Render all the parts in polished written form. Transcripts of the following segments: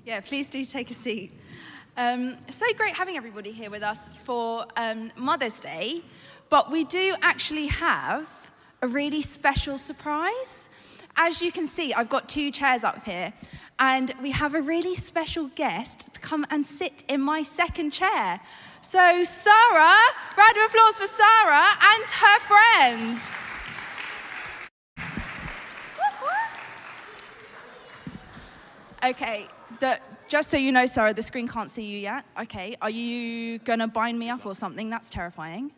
Yeah, please do take a seat. So great having everybody here with us for Mother's Day, but we do actually have a really special surprise. As you can see, I've got 2 chairs up here, and we have a really special guest to come and sit in my second chair. So Sara, round of applause for Sara and her friend. Okay, just so you know, Sara, the screen can't see you yet. Okay, are you gonna bind me up or something? That's terrifying.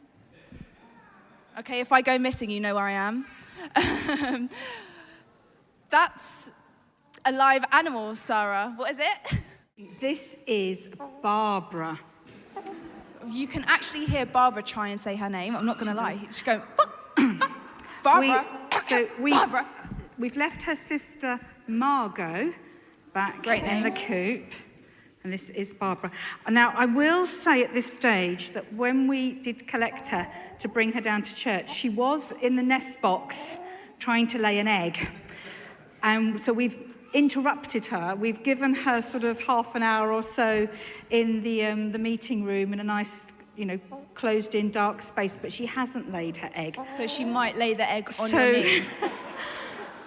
Okay, if I go missing, you know where I am. That's a live animal, Sara. What is it? This is Barbara. You can actually hear Barbara try and say her name. I'm not gonna lie. She's going, Barbara. Barbara. We've left her sister Margot back in the coop, and this is Barbara. Now, I will say at this stage that when we did collect her to bring her down to church, she was in the nest box trying to lay an egg. And so we've interrupted her. We've given her sort of half an hour or so in the meeting room in a nice, closed-in dark space, but she hasn't laid her egg. So she might lay the egg on your knee.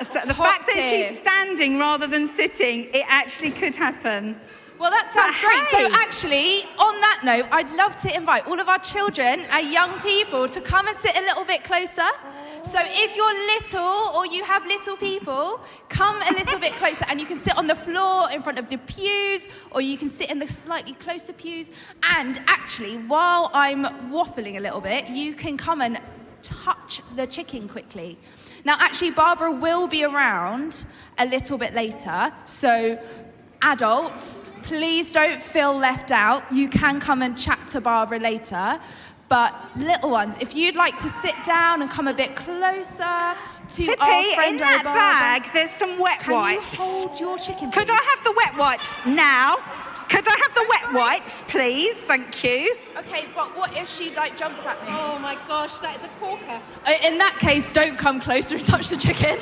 So the fact that she's standing rather than sitting, it actually could happen. Well, that sounds great. So actually, on that note, I'd love to invite all of our children, our young people, to come and sit a little bit closer. So if you're little or you have little people, come a little bit closer, and you can sit on the floor in front of the pews, or you can sit in the slightly closer pews. And actually, while I'm waffling a little bit, you can come and touch the chicken quickly. Now, actually, Barbara will be around a little bit later, so adults, please don't feel left out. You can come and chat to Barbara later. But little ones, if you'd like to sit down and come a bit closer to Tipi, our friend in that Barbara, bag, there's some wet wipes. Can you hold your chicken, please? Could I have the wet wipes now? Could I have the wet wipes, please? Thank you. Okay, but what if she, jumps at me? Oh, my gosh, that is a corker. In that case, don't come closer and touch the chicken.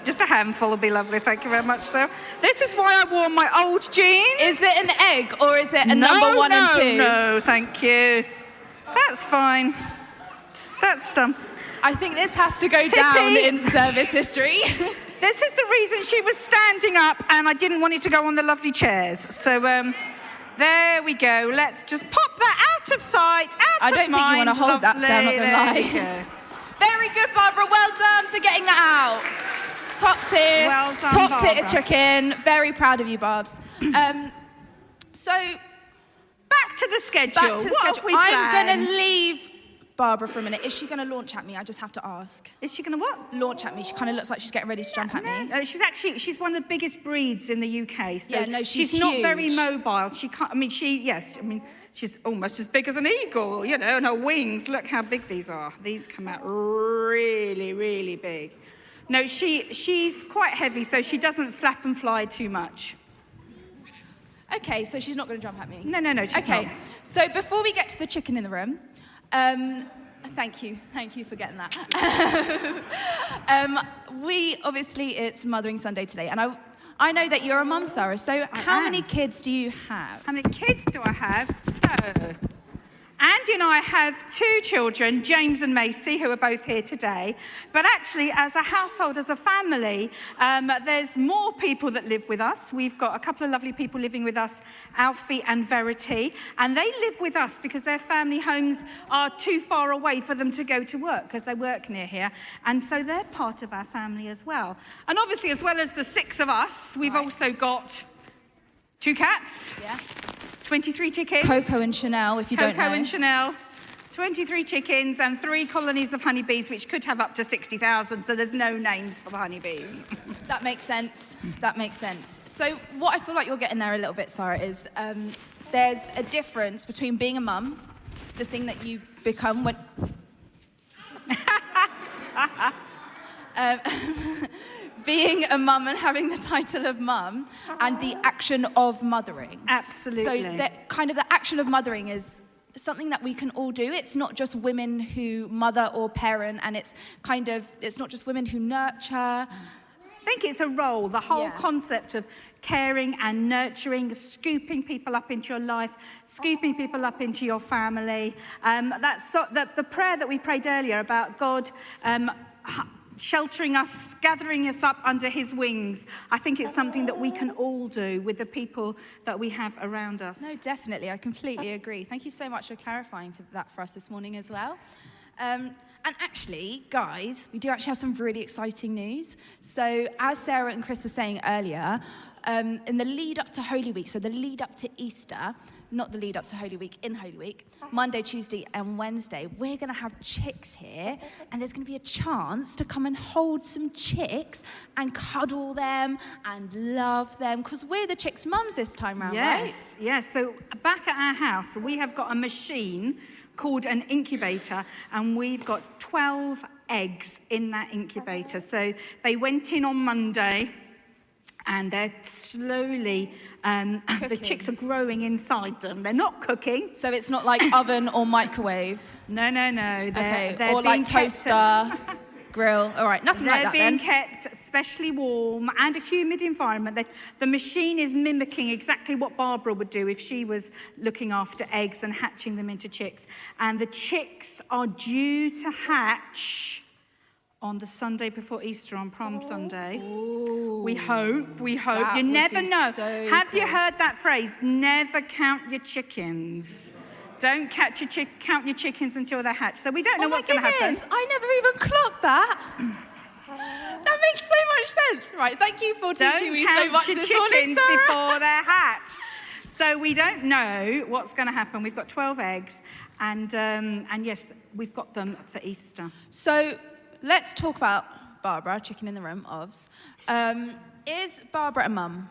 Just a handful would be lovely, thank you very much, sir. This is why I wore my old jeans. Is it an egg, or is it a number 1 and 2? No, thank you. That's fine. That's done. I think this has to go down in service history. This is the reason she was standing up, and I didn't want it to go on the lovely chairs. So, there we go. Let's just pop that out of sight, out of mind. I don't think you want to hold that, Sam, I'm not going to lie. Very good, Barbara. Well done for getting that out. Top tier. Well done, Top Barbara. tier chicken. Very proud of you, Barbs. So, back to the schedule. back to the What schedule. have we I'm planned? going to leave Barbara for a minute. Is she going to launch at me? I just have to ask. Is she going to what? Launch at me. She kind of looks like she's getting ready to jump at me. No, she's one of the biggest breeds in the UK. So Yeah, no, she's not huge. very mobile. She can't. She's almost as big as an eagle, and her wings. Look how big these are. These come out really, really big. No, she's quite heavy, so she doesn't flap and fly too much. Okay, so she's not going to jump at me. No, she's not. So before we get to the chicken in the room, thank you for getting that. It's Mothering Sunday today, and I know that you're a mum, Sara, so how many kids do you have? How many kids do I have? So, Andy and I have 2 children, James and Macy, who are both here today. But actually, as a household, as a family, there's more people that live with us. We've got a couple of lovely people living with us, Alfie and Verity. And they live with us because their family homes are too far away for them to go to work, because they work near here. And so they're part of our family as well. And obviously, as well as the 6 of us, we've also got 2 cats. Yeah. 23 chickens. Coco and Chanel, if you don't know. Coco and Chanel, 23 chickens and 3 colonies of honeybees, which could have up to 60,000, so there's no names for the honeybees. That makes sense. So what I feel like you're getting there a little bit, Sara, is there's a difference between being a mum, the thing that you become when... being a mum and having the title of mum, and the action of mothering. Absolutely. So that kind of the action of mothering is something that we can all do. It's not just women who mother or parent, and it's not just women who nurture. think it's a role, the whole Yeah. concept of caring and nurturing, scooping people up into your life, scooping people up into your family. That's the prayer that we prayed earlier about God sheltering us, gathering us up under his wings. I think it's something that we can all do with the people that we have around us. No, definitely. I completely agree. Thank you so much for clarifying that for us this morning as well. And actually, guys, we do actually have some really exciting news. So as Sarah and Chris were saying earlier, in the lead up to Holy Week, so the lead up to Easter, not the lead up to Holy Week, in Holy Week, Monday, Tuesday and Wednesday, we're going to have chicks here, and there's going to be a chance to come and hold some chicks and cuddle them and love them, because we're the chicks' mums this time round, right? Yes. So back at our house, we have got a machine called an incubator, and we've got 12 eggs in that incubator. So they went in on Monday, and they're slowly, the chicks are growing inside them. They're not cooking. So it's not like oven or microwave? No. They're or like toaster, grill. All right, nothing like that then. They're being kept especially warm and a humid environment. The machine is mimicking exactly what Barbara would do if she was looking after eggs and hatching them into chicks. And the chicks are due to hatch on the Sunday before Easter, on Palm Sunday. Ooh, we hope. That You never be know. So Have cool. you heard that phrase? Never count your chickens. Don't count your chickens until they're hatched. So we don't know what's going to happen. I never even clocked that. That makes so much sense. Right, thank you for teaching me so much your this morning, chickens Sarah. before they're hatched. So we don't know what's going to happen. We've got 12 eggs, and yes, we've got them for Easter. So let's talk about Barbara, chicken in the room, Ovs. Is Barbara a mum?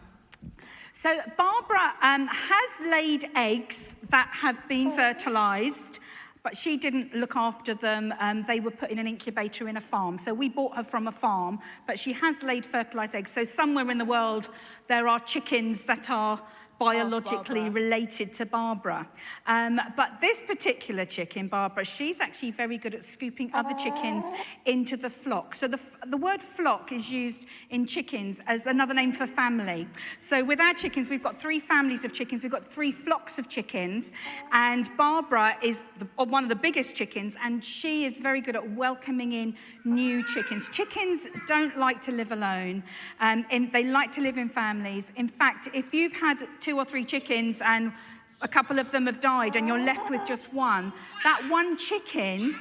So Barbara has laid eggs that have been fertilised, but she didn't look after them. They were put in an incubator in a farm. So we bought her from a farm, but she has laid fertilised eggs. So somewhere in the world, there are chickens that are biologically related to Barbara. But this particular chicken, Barbara, she's actually very good at scooping other chickens into the flock. So the word flock is used in chickens as another name for family. So with our chickens, we've got 3 families of chickens. We've got 3 flocks of chickens. And Barbara is one of the biggest chickens, and she is very good at welcoming in new chickens. Chickens don't like to live alone. They like to live in families. In fact, if you've had 2 or 3 chickens and a couple of them have died and you're left with just one, that one chicken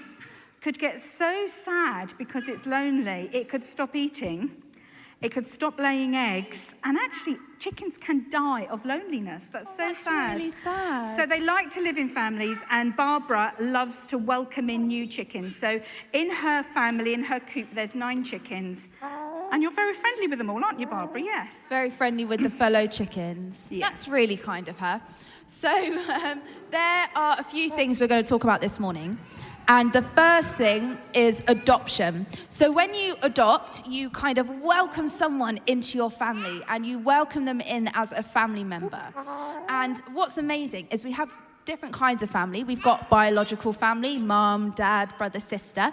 could get so sad because it's lonely, it could stop eating, it could stop laying eggs, and actually chickens can die of loneliness. That's sad. Really sad. So they like to live in families, and Barbara loves to welcome in new chickens. So in her family, in her coop, there's 9 chickens. And you're very friendly with them all, aren't you, Barbara? Yes. Very friendly with the fellow chickens. Yeah. That's really kind of her. So there are a few things we're going to talk about this morning. And the first thing is adoption. So when you adopt, you kind of welcome someone into your family, and you welcome them in as a family member. And what's amazing is we have different kinds of family. We've got biological family, mum, dad, brother, sister.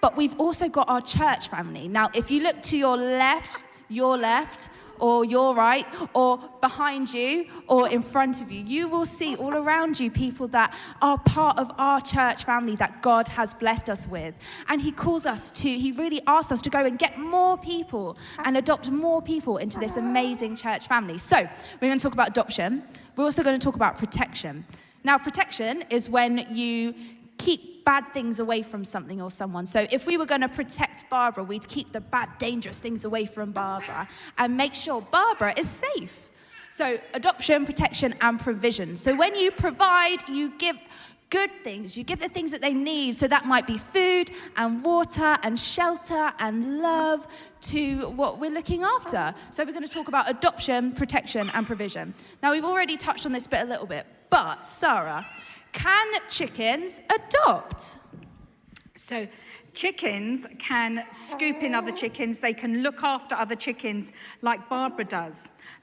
But we've also got our church family. Now, if you look to your left, or your right, or behind you, or in front of you, you will see all around you people that are part of our church family that God has blessed us with. And he really asks us to go and get more people and adopt more people into this amazing church family. So, we're going to talk about adoption. We're also going to talk about protection. Now, protection is when you keep bad things away from something or someone. So if we were going to protect Barbara, we'd keep the bad, dangerous things away from Barbara and make sure Barbara is safe. So adoption, protection, and provision. So when you provide, you give good things. You give the things that they need. So that might be food and water and shelter and love to what we're looking after. So we're going to talk about adoption, protection, and provision. Now, we've already touched on this bit a little bit, but Sarah, can chickens adopt? So chickens can scoop in other chickens. They can look after other chickens like Barbara does.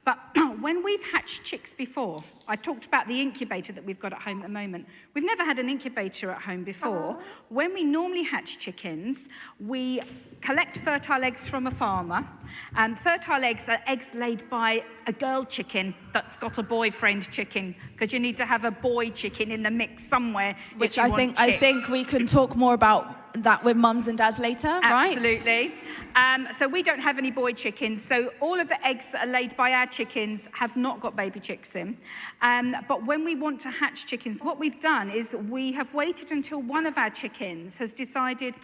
But when we've hatched chicks before, I talked about the incubator that we've got at home at the moment. We've never had an incubator at home before. When we normally hatch chickens, we collect fertile eggs from a farmer. And fertile eggs are eggs laid by a girl chicken that's got a boyfriend chicken, because you need to have a boy chicken in the mix somewhere. Which I think we can talk more about that with mums and dads later, right? Absolutely. So we don't have any boy chickens. So all of the eggs that are laid by our chickens have not got baby chicks in. But when we want to hatch chickens, what we've done is we have waited until one of our chickens has decided,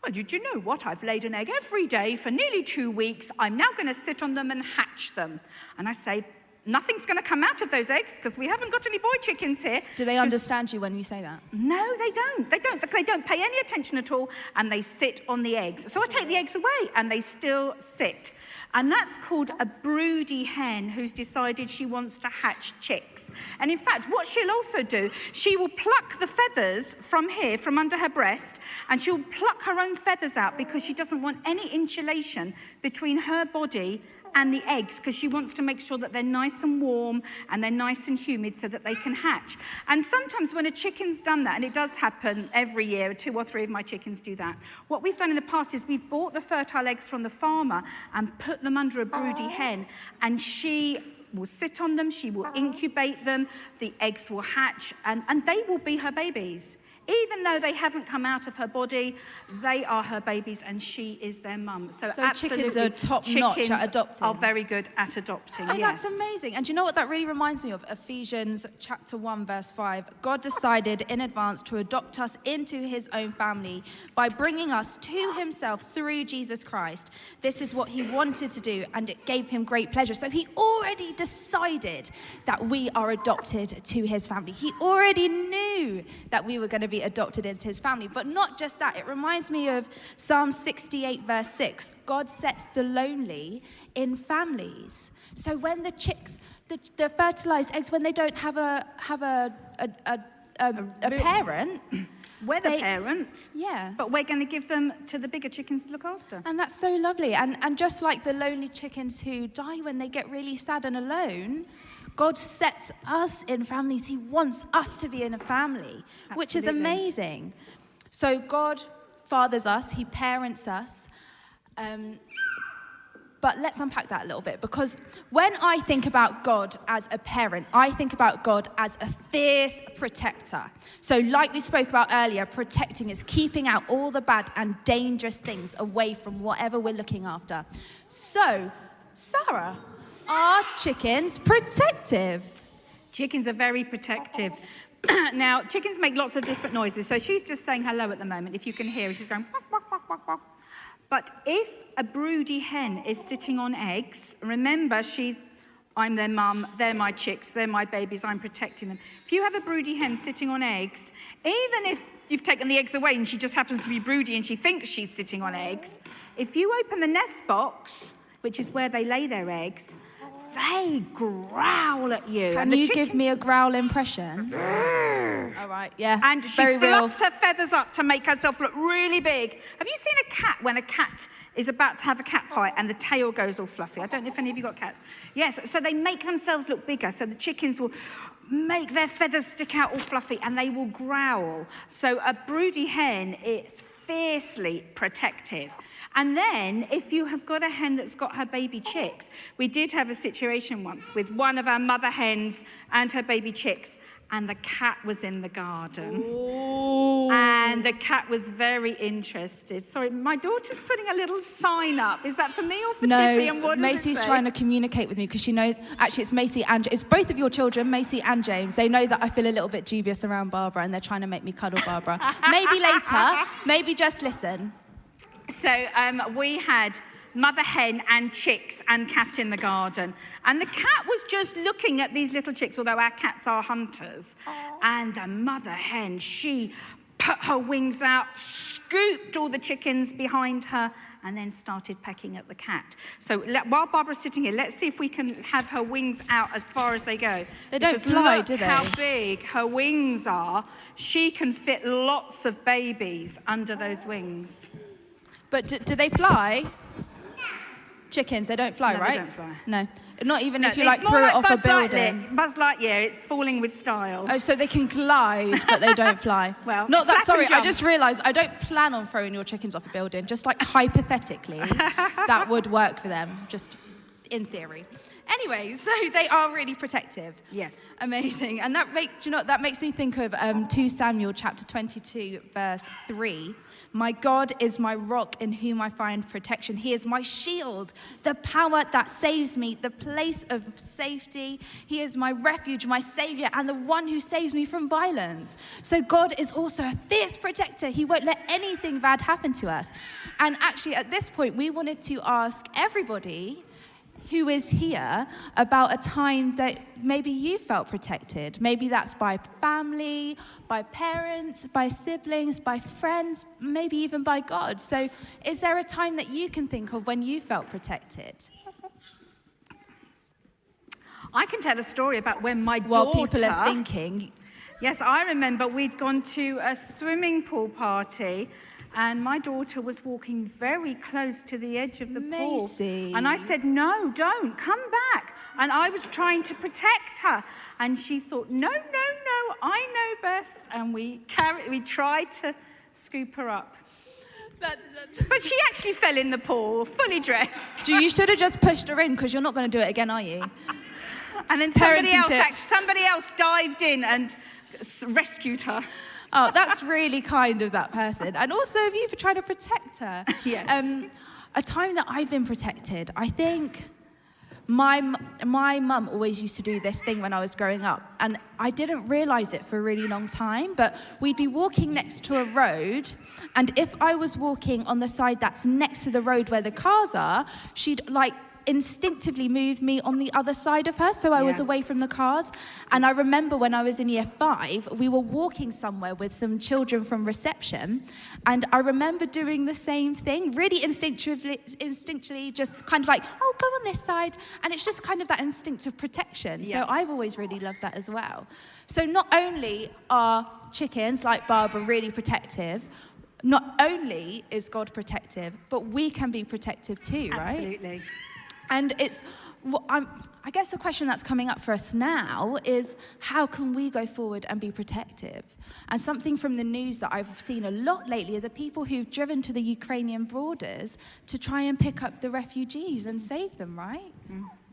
well, did you know what? I've laid an egg every day for nearly 2 weeks. I'm now going to sit on them and hatch them. And I say, nothing's going to come out of those eggs because we haven't got any boy chickens here. Do they understand you when you say that? No, they don't. They don't pay any attention at all, and they sit on the eggs. So I take the eggs away, and they still sit. And that's called a broody hen who's decided she wants to hatch chicks. And in fact, what she'll also do, she will pluck the feathers from here, from under her breast, and she'll pluck her own feathers out because she doesn't want any insulation between her body and the eggs, because she wants to make sure that they're nice and warm and they're nice and humid so that they can hatch. And sometimes when a chicken's done that, and it does happen every year, 2 or 3 of my chickens do that, what we've done in the past is we've bought the fertile eggs from the farmer and put them under a broody hen, and she will sit on them, she will incubate them, the eggs will hatch, and they will be her babies. Even though they haven't come out of her body, they are her babies and she is their mum. So chickens are top-notch at adopting. Are very good at adopting, yes. That's amazing. And do you know what that really reminds me of? Ephesians chapter 1, verse 5. God decided in advance to adopt us into his own family by bringing us to himself through Jesus Christ. This is what he wanted to do, and it gave him great pleasure. So he already decided that we are adopted to his family. He already knew that we were going to be adopted into his family. But not just that, it reminds me of Psalm 68 verse 6. God sets the lonely in families. So when the chicks, the fertilized eggs, when they don't have a parent, we're the parents, yeah, but we're going to give them to the bigger chickens to look after. And that's so lovely. And just like the lonely chickens who die when they get really sad and alone, God sets us in families. He wants us to be in a family, which is amazing. So God fathers us, he parents us. But let's unpack that a little bit, because when I think about God as a parent, I think about God as a fierce protector. So like we spoke about earlier, protecting is keeping out all the bad and dangerous things away from whatever we're looking after. So, Sarah, are chickens protective? Chickens are very protective. Now, chickens make lots of different noises. So she's just saying hello at the moment. If you can hear her, she's going quack, quack, quack, quack, quack. But if a broody hen is sitting on eggs, remember, I'm their mum, they're my chicks, they're my babies, I'm protecting them. If you have a broody hen sitting on eggs, even if you've taken the eggs away and she just happens to be broody and she thinks she's sitting on eggs, if you open the nest box, which is where they lay their eggs, they growl at you. Can you give me a growl impression? All right, yeah. And she fluffs her feathers up to make herself look really big. Have you seen a cat when a cat is about to have a cat fight and the tail goes all fluffy? I don't know if any of you got cats. Yes, so they make themselves look bigger. So the chickens will make their feathers stick out all fluffy and they will growl. So a broody hen is fiercely protective. And then, if you have got a hen that's got her baby chicks, we did have a situation once with one of our mother hens and her baby chicks, and the cat was in the garden. Ooh. And the cat was very interested. Sorry, my daughter's putting a little sign up. Is that for me or for Tipi? And what Macy's trying to communicate with me because she knows, actually it's Macy and, it's both of your children, Macy and James. They know that I feel a little bit dubious around Barbara and they're trying to make me cuddle Barbara. Maybe later, maybe just listen. So we had mother hen and chicks and cat in the garden. And the cat was just looking at these little chicks, although our cats are hunters. And the mother hen, she put her wings out, scooped all the chickens behind her, and then started pecking at the cat. So while Barbara's sitting here, let's see if we can have her wings out as far as they go. They don't fly, do they? Look how big her wings are. She can fit lots of babies under those wings. But do they fly? Chickens, they don't fly, No, right? they don't fly. No. Not even No, if you it's more threw it off a Buzz building. Lightyear. Buzz Lightyear, it's falling with style. Oh, so they can glide, but they don't fly. Well, not that. flap Sorry, and I jump. just realised I don't plan on throwing your chickens off a building. Just like hypothetically, that would work for them. Just in theory. Anyway, so they are really protective. Yes. Amazing. And that makes me think of 2 Samuel chapter 22, verse 3. My God is my rock in whom I find protection. He is my shield, the power that saves me, the place of safety. He is my refuge, my savior, and the one who saves me from violence. So God is also a fierce protector. He won't let anything bad happen to us. And actually, at this point, we wanted to ask everybody who is here about a time that maybe you felt protected. Maybe that's by family, by parents, by siblings, by friends, maybe even by God. So is there a time that you can think of when you felt protected? I can tell a story about when my daughter... While people are thinking. Yes, I remember we'd gone to a swimming pool party and my daughter was walking very close to the edge of the pool. Macy. And I said, no, don't, come back. And I was trying to protect her. And she thought, no, I know best. And we tried to scoop her up. But she actually fell in the pool, fully dressed. You should have just pushed her in, because you're not going to do it again, are you? And then somebody else dived in and rescued her. Oh, that's really kind of that person. And also of you for trying to protect her. Yes. A time that I've been protected, I think my mum always used to do this thing when I was growing up. And I didn't realise it for a really long time, but we'd be walking next to a road. And if I was walking on the side that's next to the road where the cars are, she'd instinctively move me on the other side of her, so I was away from the cars. And I remember when I was in year 5, we were walking somewhere with some children from reception, and I remember doing the same thing, really instinctually just kind of like, oh, go on this side, and it's just kind of that instinctive protection. So I've always really loved that as well. So not only are chickens, like Barbara, really protective, not only is God protective, but we can be protective too, right? Absolutely. And I guess the question that's coming up for us now is, how can we go forward and be protective? And something from the news that I've seen a lot lately are the people who've driven to the Ukrainian borders to try and pick up the refugees and save them, right?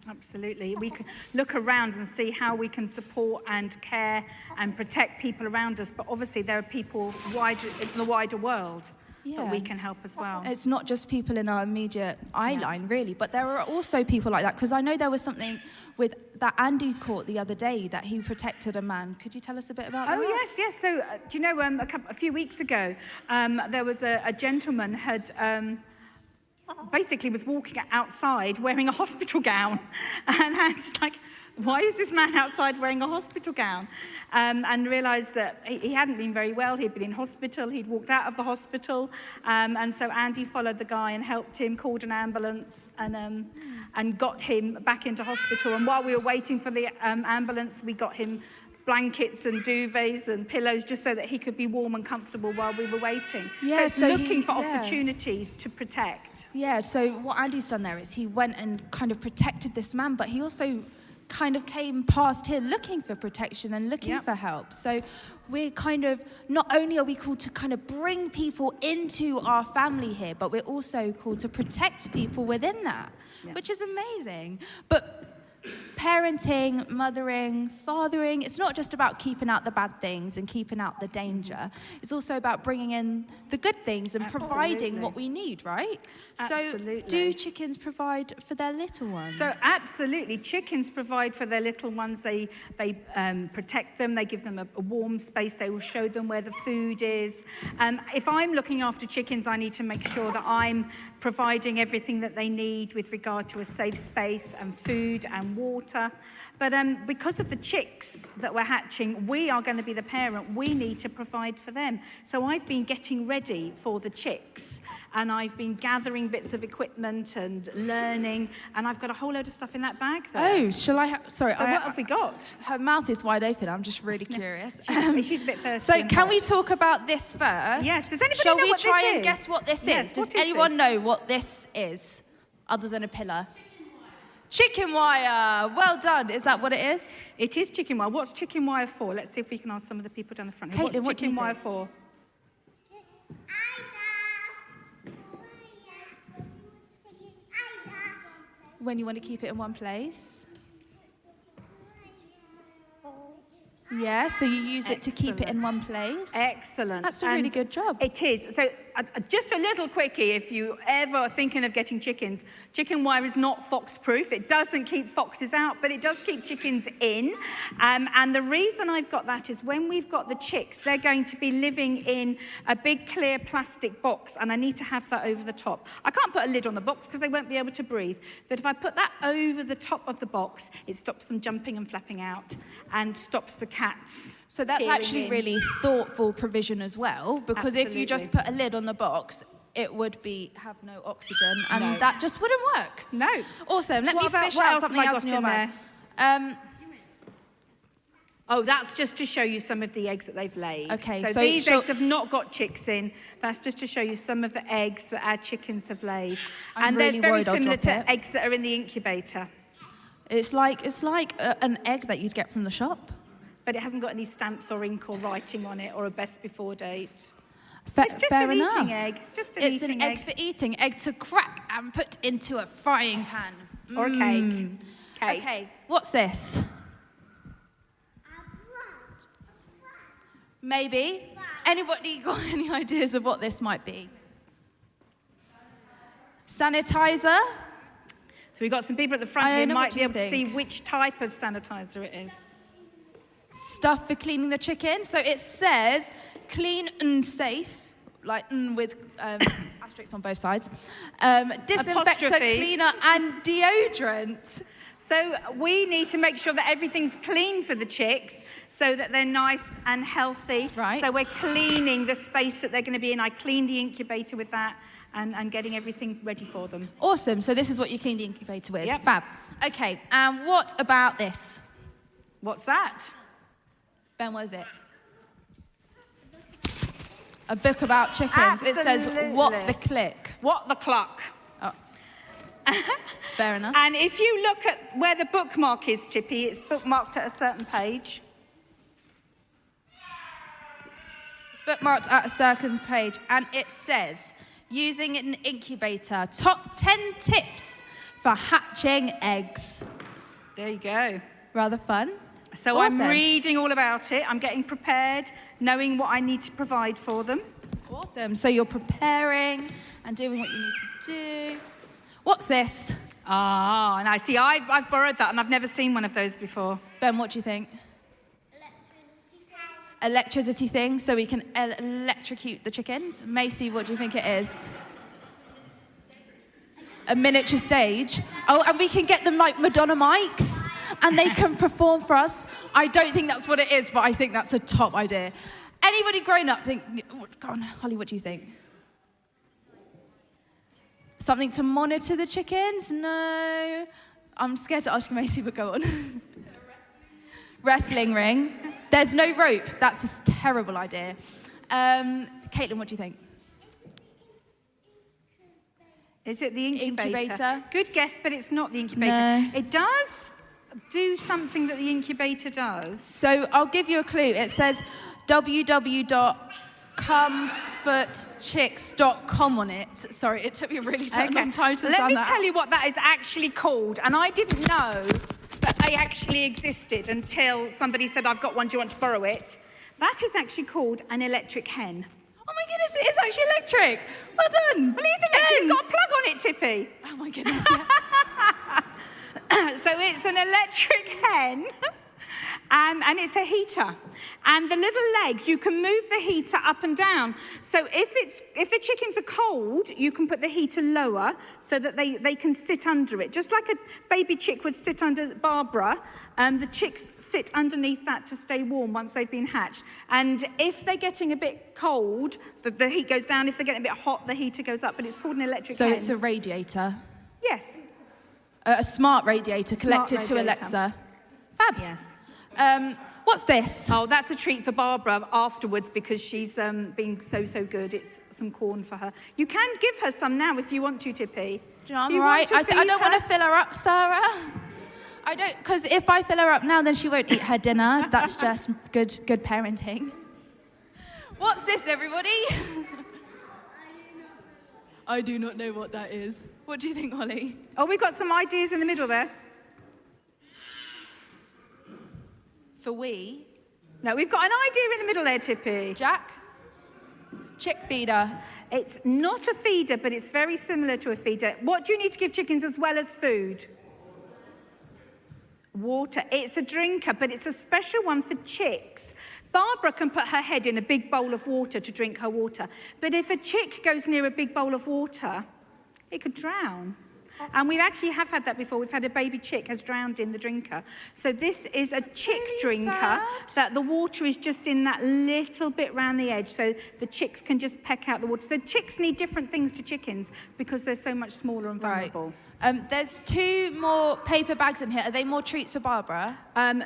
Absolutely. We can look around and see how we can support and care and protect people around us. But obviously there are people in the wider world that we can help as well. It's not just people in our immediate eye line, really, but there are also people like that. Because I know there was something with that Andy caught the other day that he protected a man. Could you tell us a bit about that? Oh, yes. So, do you know, a few weeks ago, there was a gentleman had... basically was walking outside wearing a hospital gown. And I was like, why is this man outside wearing a hospital gown? And realised that he hadn't been very well. He'd been in hospital. He'd walked out of the hospital. And so Andy followed the guy and helped him, called an ambulance and got him back into hospital. And while we were waiting for the ambulance, we got him blankets and duvets and pillows just so that he could be warm and comfortable while we were waiting. So looking for opportunities to protect. Yeah, so what Andy's done there is he went and kind of protected this man, but he also kind of came past here looking for protection and looking for help. So we're kind of, not only are we called to kind of bring people into our family here, but we're also called to protect people within that, which is amazing. But parenting, mothering, fathering, it's not just about keeping out the bad things and keeping out the danger. It's also about bringing in the good things and providing what we need, right? Absolutely. So do chickens provide for their little ones? So absolutely, chickens provide for their little ones. They protect them. They give them a warm space. They will show them where the food is. If I'm looking after chickens, I need to make sure that I'm providing everything that they need with regard to a safe space and food and water. But because of the chicks that we're hatching, we are going to be the parent. We need to provide for them. So I've been getting ready for the chicks, and I've been gathering bits of equipment and learning, and I've got a whole load of stuff in that bag there. Oh, shall I? Sorry. So what have we got? Her mouth is wide open. I'm just really curious. She's a bit thirsty. So can we talk about this first? Yes. Does anybody Shall know we what try this and is? guess what this Yes, is? Does what is anyone this? know what this is? other than a pillar? Chicken wire. Well done. Is that what it is? It is chicken wire. What's chicken wire for? Let's see if we can ask some of the people down the front here. Caitlin, What's what do you chicken wire think? for? When you want to keep it in one place. Yeah, so you use it to keep it in one place. Excellent. That's a really good job. It is. So just a little quickie, if you ever thinking of getting chickens, chicken wire is not fox-proof. It doesn't keep foxes out, but it does keep chickens in. And the reason I've got that is when we've got the chicks, they're going to be living in a big clear plastic box, and I need to have that over the top. I can't put a lid on the box because they won't be able to breathe. But if I put that over the top of the box, it stops them jumping and flapping out and stops the cats. So that's actually really thoughtful provision as well, because if you just put a lid on the box, it would have no oxygen, and that just wouldn't work. No. Awesome. Let me fish out something else in your mind. Oh, that's just to show you some of the eggs that they've laid. Okay, so these eggs have not got chicks in. That's just to show you some of the eggs that our chickens have laid. I'm really they're very worried I'll similar drop to eggs that are in the incubator. It's like an egg that you'd get from the shop. But it hasn't got any stamps or ink or writing on it or a best before date. It's just Fair an enough. eating egg. It's an egg for eating, egg to crack and put into a frying pan. Or a cake. Okay, what's this? Maybe. Anybody got any ideas of what this might be? Sanitizer? So we've got some people at the front here Iona, might be able to think? see which type of sanitizer it is. Stuff for cleaning the chicken. So it says clean and safe, like with asterisks on both sides. Disinfectant, Apostrophes. cleaner, and deodorant. So we need to make sure that everything's clean for the chicks so that they're nice and healthy. Right. So we're cleaning the space that they're going to be in. I cleaned the incubator with that and getting everything ready for them. Awesome. So this is what you clean the incubator with. Yep. Fab. Okay. And what about this? What's that? Ben, what is it? A book about chickens. It says, what the click. What the cluck. Oh. Fair enough. And if you look at where the bookmark is, Tippy, it's bookmarked at a certain page. It's bookmarked at a certain page, and it says, using an incubator, top 10 tips for hatching eggs. There you go. Rather fun. So Awesome. I'm reading all about it. I'm getting prepared, knowing what I need to provide for them. Awesome. So you're preparing and doing what you need to do. What's this? Ah, and I see, I've borrowed that and I've never seen one of those before. Ben, what do you think? Electricity thing, so we can electrocute the chickens. Macy, what do you think it is? A miniature stage. Oh, and we can get them like Madonna mics, and they can perform for us. I don't think that's what it is, but I think that's a top idea. Anybody grown up think, go on, Holly, what do you think? Something to monitor the chickens? No. I'm scared to ask you, Macy, but go on. Wrestling ring. There's no rope. That's a terrible idea. Caitlin, what do you think? Is it the incubator? Incubator. Good guess, but it's not the incubator. No. It does do something that the incubator does. So I'll give you a clue. It says www.comfortchicks.com on it. Sorry, it took me a really long time to Let understand me that. tell you what that is actually called. And I didn't know that they actually existed until somebody said, I've got one, do you want to borrow it? That is actually called an electric hen. Oh my goodness, it is actually electric. Well done. Well, it is electric. It's got a plug on it, Tippy. Oh my goodness, yeah. So it's an electric hen. And it's a heater. And the little legs, you can move the heater up and down. So if the chickens are cold, you can put the heater lower so that they can sit under it. Just like a baby chick would sit under Barbara, the chicks sit underneath that to stay warm once they've been hatched. And if they're getting a bit cold, the heat goes down. If they're getting a bit hot, the heater goes up. But it's called an electric hen. So it's a radiator. Yes. A smart radiator connected to radiator. Alexa. Fab. Yes. What's this? Oh, that's a treat for Barbara afterwards because she's been so good. It's some corn for her. You can give her some now if you want to, Tippy. Do you know, I'm You all right. want to I feed don't want to her? fill her up, Sarah. I don't, because if I fill her up now, then she won't eat her dinner. That's just good parenting. What's this, everybody? I do not know what that is. What do you think, Holly? Oh, we've got some ideas in the middle there. For we? No, we've got an idea in the middle there, Tippy. Jack? Chick feeder. It's not a feeder, but it's very similar to a feeder. What do you need to give chickens as well as food? Water. It's a drinker, but it's a special one for chicks. Barbara can put her head in a big bowl of water to drink her water. But if a chick goes near a big bowl of water, it could drown. And we actually have had that before. We've had a baby chick has drowned in the drinker. So this is a chick drinker that the water is just in that little bit round the edge, so the chicks can just peck out the water. So chicks need different things to chickens because they're so much smaller and vulnerable. Right. There's 2 more paper bags in here. Are they more treats for Barbara?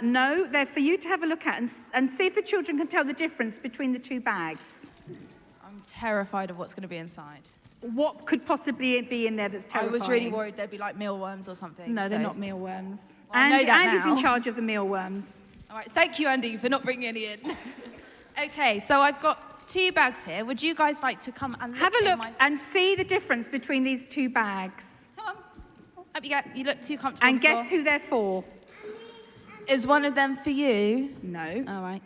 No, they're for you to have a look at and see if the children can tell the difference between the 2 bags. I'm terrified of what's going to be inside. What could possibly be in there that's terrifying? I was really worried there'd be like mealworms or something. No, they're not mealworms. Well, I know that Andy's now. in charge of the mealworms. All right, thank you, Andy, for not bringing any in. Okay, so I've got 2 bags here. Would you guys like to come and Have a look and see the difference between these 2 bags. Come on. Up you go. You look too comfortable. And guess who they're for? Is one of them for you? No. All right.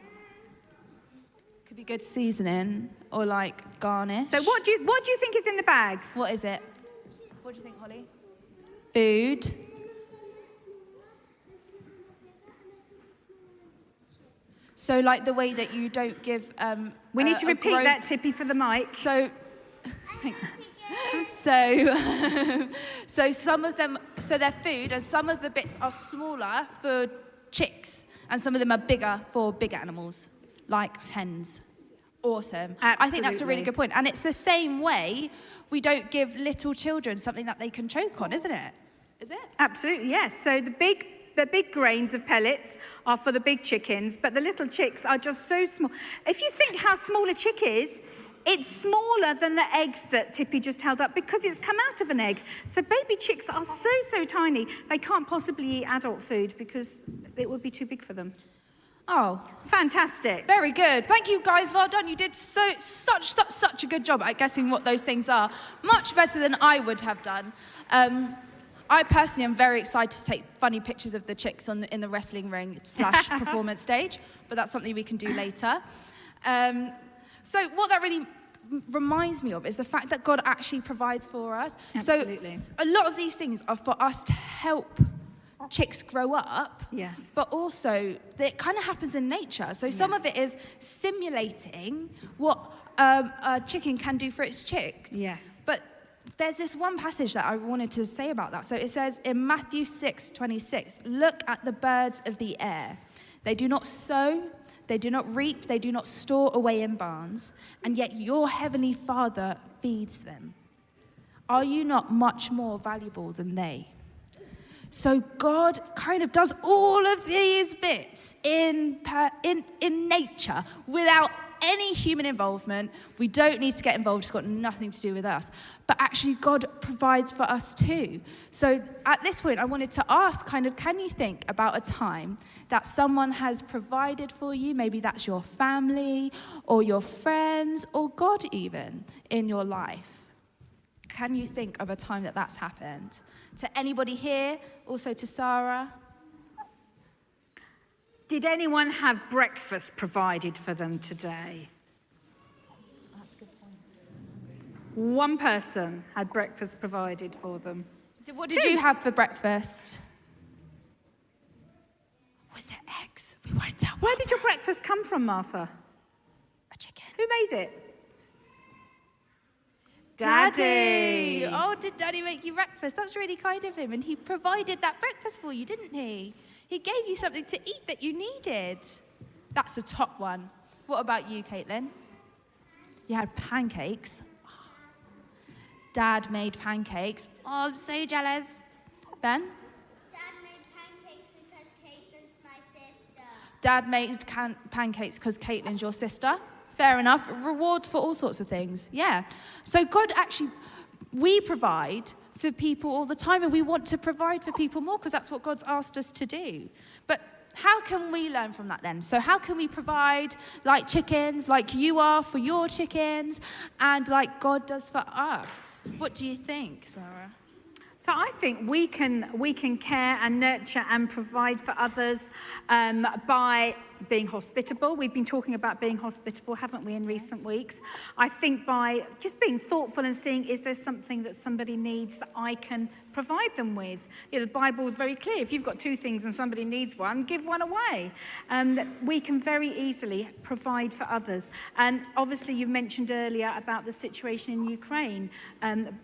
Could be good seasoning or like garnish. So what do you think is in the bags? What is it? What do you think, Holly? Food. So like the way that you don't give We need to repeat that, Tippy, for the mic. So so some of them, so they're food, and some of the bits are smaller for chicks, and some of them are bigger for big animals, like hens. Awesome. Absolutely. I think that's a really good point. And it's the same way we don't give little children something that they can choke on, isn't it? Is it? Absolutely, yes. So the big grains of pellets are for the big chickens, but the little chicks are just so small. If you think how small a chick is, it's smaller than the eggs that Tippy just held up because it's come out of an egg. So baby chicks are so tiny, they can't possibly eat adult food because it would be too big for them. Oh, fantastic. Very good. Thank you, guys. Well done. You did such a good job at guessing what those things are. Much better than I would have done. I personally am very excited to take funny pictures of the chicks in the wrestling ring / performance stage, but that's something we can do later. So what that really reminds me of is the fact that God actually provides for us. Absolutely. So a lot of these things are for us to help chicks grow up. Yes. But also, it kind of happens in nature. So some of it is simulating what a chicken can do for its chick. Yes. But there's this one passage that I wanted to say about that. So it says in Matthew 6:26, look at the birds of the air. They do not sow, they do not reap, they do not store away in barns, and yet your heavenly Father feeds them. Are you not much more valuable than they? So God kind of does all of these bits in nature without any human involvement. We don't need to get involved. It's got nothing to do with us. But actually, God provides for us too. So at this point, I wanted to ask can you think about a time that someone has provided for you? Maybe that's your family or your friends or God even in your life. Can you think of a time that that's happened? To anybody here, also to Sara. Did anyone have breakfast provided for them today? That's a good point. One person had breakfast provided for them. What did you have for breakfast? Was it eggs? We won't tell. Where did your breakfast come from, Martha? A chicken. Who made it? Daddy. Oh, did Daddy make you breakfast? That's really kind of him. And he provided that breakfast for you, didn't he? He gave you something to eat that you needed. That's a top one. What about you, Caitlin? You had pancakes. Dad made pancakes. Oh, I'm so jealous. Ben? Dad made pancakes because Caitlin's my sister. Dad made pancakes because Caitlin's your sister. Fair enough. Rewards for all sorts of things. Yeah. So God actually, we provide for people all the time, and we want to provide for people more because that's what God's asked us to do. But how can we learn from that then? So how can we provide like chickens, like you are for your chickens, and like God does for us? What do you think, Sarah? So I think we can care and nurture and provide for others by being hospitable. We've been talking about being hospitable, haven't we, in recent weeks? I think by just being thoughtful and seeing, is there something that somebody needs that I can provide them with? You know, the Bible is very clear. If you've got two things and somebody needs one, give one away. We can very easily provide for others. And obviously you mentioned earlier about the situation in Ukraine.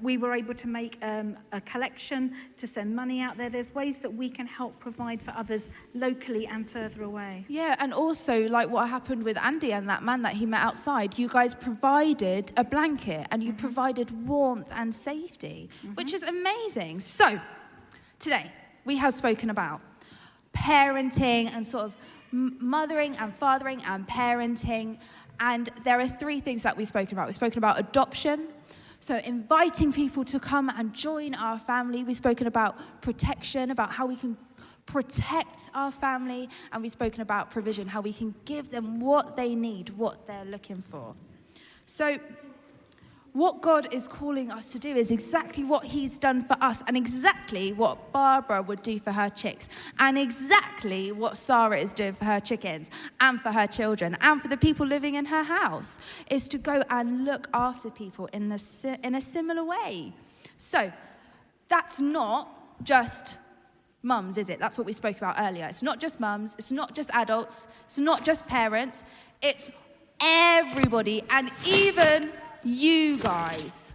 We were able to make a collection to send money out there. There's ways that we can help provide for others locally and further away. Yeah, and also like what happened with Andy and that man that he met outside, you guys provided a blanket and you provided warmth and safety, which is amazing. So today we have spoken about parenting and sort of mothering and fathering and parenting, and there are three things that we've spoken about. We've spoken about adoption, so inviting people to come and join our family. We've spoken about protection, about how we can protect our family, and we've spoken about provision, how we can give them what they need, what they're looking for. So what God is calling us to do is exactly what he's done for us, and exactly what Barbara would do for her chicks, and exactly what Sarah is doing for her chickens and for her children and for the people living in her house, is to go and look after people in a similar way. So that's not just mums, is it? That's what we spoke about earlier. It's not just mums, it's not just adults, it's not just parents, it's everybody, and even you guys,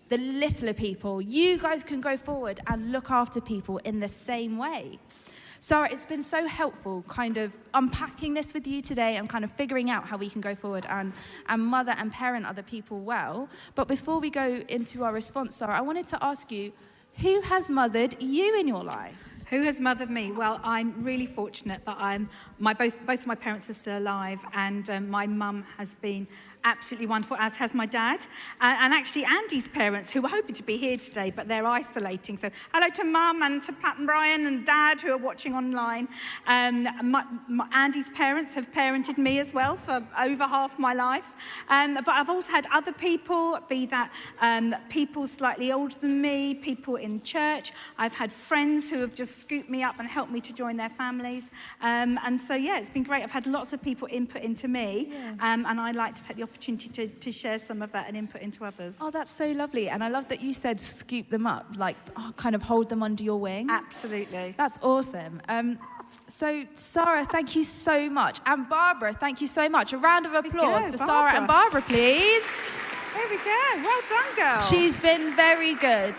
the littler people. You guys can go forward and look after people in the same way. Sarah, it's been so helpful kind of unpacking this with you today and kind of figuring out how we can go forward and mother and parent other people well. But before we go into our response, Sarah, I wanted to ask you, who has mothered you in your life? Who has mothered me? Well, I'm really fortunate that both of my parents are still alive, and my mum has been absolutely wonderful, as has my dad. And actually Andy's parents, who were hoping to be here today, but they're isolating. So hello to Mum and to Pat and Brian and Dad, who are watching online. Andy's parents have parented me as well for over half my life. But I've also had other people, be that people slightly older than me, people in church. I've had friends who have just scooped me up and helped me to join their families. And so, yeah, it's been great. I've had lots of people input into me, and I like to take the opportunity to share some of that and input into others. Oh, that's so lovely. And I love that you said scoop them up, like kind of hold them under your wing. Absolutely. That's awesome. So, Sarah, thank you so much. And Barbara, thank you so much. A round of applause for Sarah and Barbara, please. There we go. Well done, girl. She's been very good.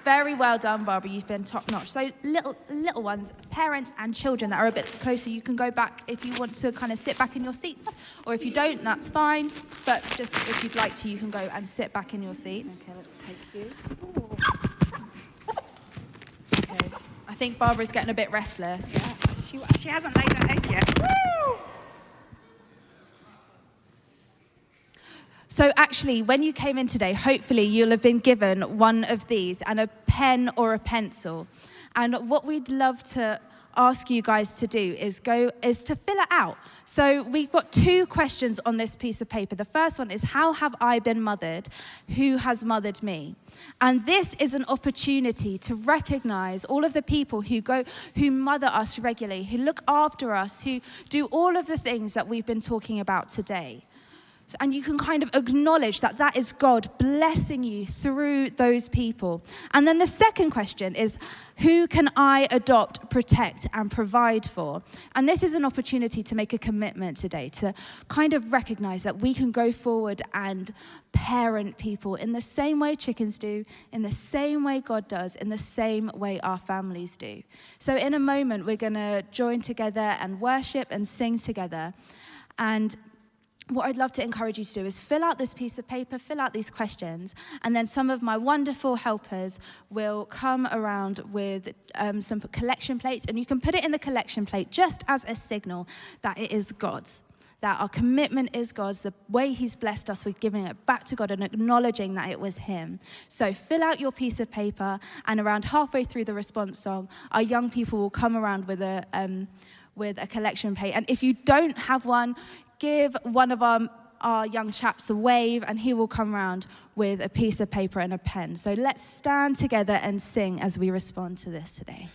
Very well done, Barbara. You've been top notch. So little ones, parents and children that are a bit closer, you can go back if you want to kind of sit back in your seats. Or if you don't, that's fine. But just if you'd like to, you can go and sit back in your seats. Okay, let's take you. Okay. I think Barbara's getting a bit restless. Yeah, she hasn't laid her head yet. Woo! So actually, when you came in today, hopefully you'll have been given one of these and a pen or a pencil. And what we'd love to ask you guys to do is to fill it out. So we've got two questions on this piece of paper. The first one is, how have I been mothered? Who has mothered me? And this is an opportunity to recognize all of the people who mother us regularly, who look after us, who do all of the things that we've been talking about today. And you can kind of acknowledge that that is God blessing you through those people. And then the second question is, who can I adopt, protect, and provide for? And this is an opportunity to make a commitment today, to kind of recognize that we can go forward and parent people in the same way chickens do, in the same way God does, in the same way our families do. So in a moment, we're going to join together and worship and sing together. And what I'd love to encourage you to do is fill out this piece of paper, fill out these questions, and then some of my wonderful helpers will come around with some collection plates, and you can put it in the collection plate just as a signal that it is God's, that our commitment is God's, the way he's blessed us with giving it back to God and acknowledging that it was him. So fill out your piece of paper, and around halfway through the response song, our young people will come around with a collection plate. And if you don't have one, give one of our young chaps a wave, and he will come around with a piece of paper and a pen. So let's stand together and sing as we respond to this today.